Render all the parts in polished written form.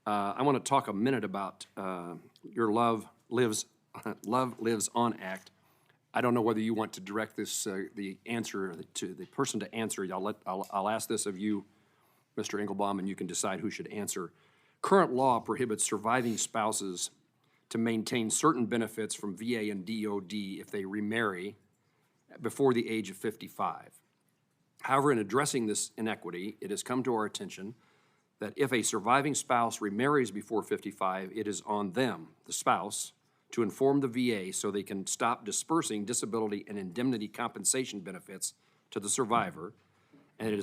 I want to talk a minute about your Love Lives On Act. I don't know whether you want to direct this, the answer to the person to answer. I'll ask this of you, Mr. Engelbaum, and you can decide who should answer. Current law prohibits surviving spouses to maintain certain benefits from VA and DOD if they remarry before the age of 55. However, in addressing this inequity, it has come to our attention that if a surviving spouse remarries before 55, it is on them, the spouse, to inform the VA so they can stop dispersing disability and indemnity compensation benefits to the survivor. And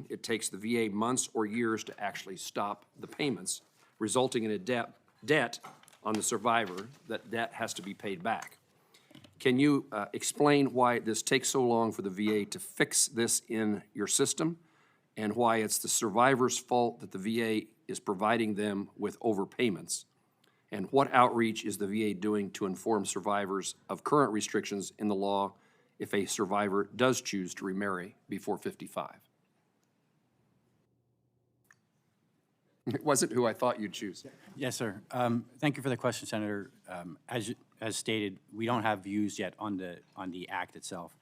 it takes the VA months or years to actually stop the payments, resulting in a debt on the survivor. That debt has to be paid back. Can you explain why this takes so long for the VA to fix this in your system, and why it's the survivor's fault that the VA is providing them with overpayments? And what outreach is the VA doing to inform survivors of current restrictions in the law if a survivor does choose to remarry before 55? It wasn't who I thought you'd choose. Yes, sir. Thank you for the question, Senator. As stated, we don't have views yet on the act itself.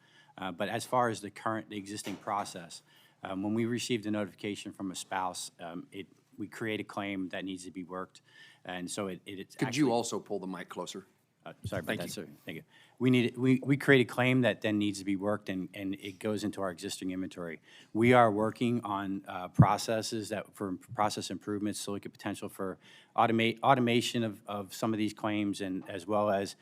But as far as the existing process, when we received a notification from a spouse, we create a claim that needs to be worked, and so it's Could you also pull the mic closer? Sorry about Thank that, you. sir. Thank you. We create a claim that then needs to be worked, and it goes into our existing inventory. We are working on processes for process improvements to look at potential for automation of some of these claims, and as well as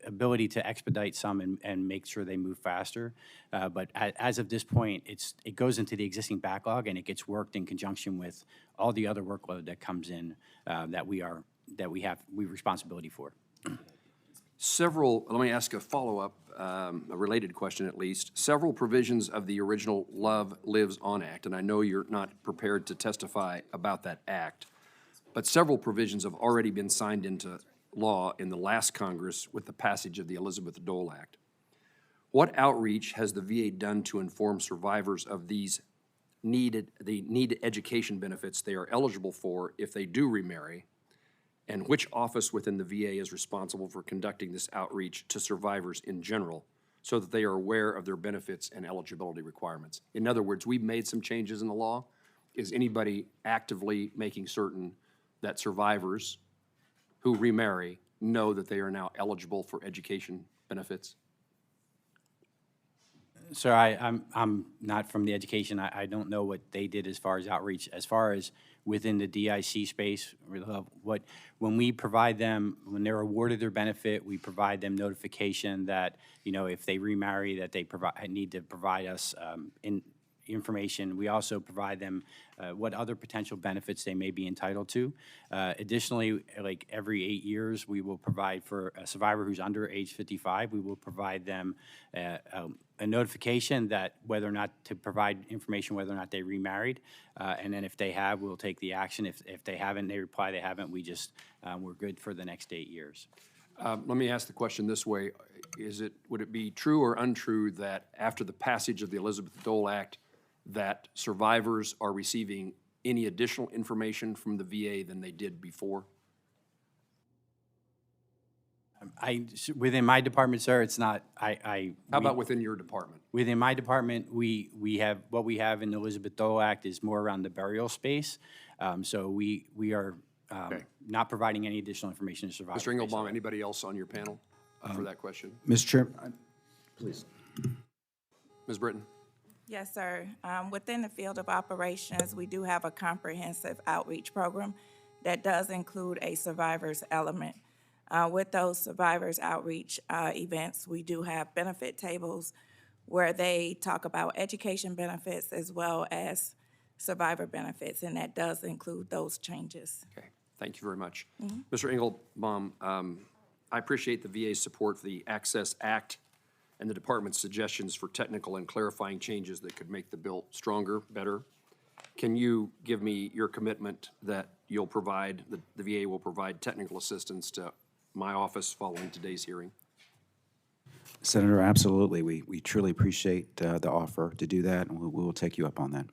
ability to expedite some and make sure they move faster. But as of this point, it goes into the existing backlog, and it gets worked in conjunction with all the other workload that comes in that we have responsibility for. Let me ask a follow-up, a related question at least. Several provisions of the original Love Lives On Act, and I know you're not prepared to testify about that act, but several provisions have already been signed into law in the last Congress with the passage of the Elizabeth Dole Act. What outreach has the VA done to inform survivors of these needed education benefits they are eligible for if they do remarry? And which office within the VA is responsible for conducting this outreach to survivors in general so that they are aware of their benefits and eligibility requirements? In other words, we've made some changes in the law. Is anybody actively making certain that survivors who remarry know that they are now eligible for education benefits? Sir, I'm not from the education. I don't know what they did as far as outreach. As far as within the DIC space, when we provide them, when they're awarded their benefit, we provide them notification that, if they remarry, that they need to provide us information. We also provide them what other potential benefits they may be entitled to. Additionally, like every 8 years, we will provide for a survivor who's under age 55, we will provide them a notification that whether or not to provide information whether or not they remarried, and then if they have, we'll take the action. If they haven't, they reply they haven't, we're good for the next 8 years. Let me ask the question this way. Would it be true or untrue that after the passage of the Elizabeth Dole Act that survivors are receiving any additional information from the VA than they did before? Within my department, sir, it's not. How about within your department? Within my department, we have what we have in the Elizabeth Dole Act is more around the burial space. So we are not providing any additional information to survivors. Mr. Engelbaum, anybody else on your panel for that question? Mr. Chairman, please. Ms. Britton? Yes, sir. Within the field of operations, we do have a comprehensive outreach program that does include a survivors element. With those survivors outreach events, we do have benefit tables where they talk about education benefits as well as survivor benefits, and that does include those changes. Okay, thank you very much. Mr. Engelbaum, I appreciate the VA's support for the Access Act and the department's suggestions for technical and clarifying changes that could make the bill stronger, better. Can you give me your commitment that you'll provide, the VA will provide technical assistance to my office following today's hearing? Senator, absolutely. We truly appreciate the offer to do that, and we will take you up on that.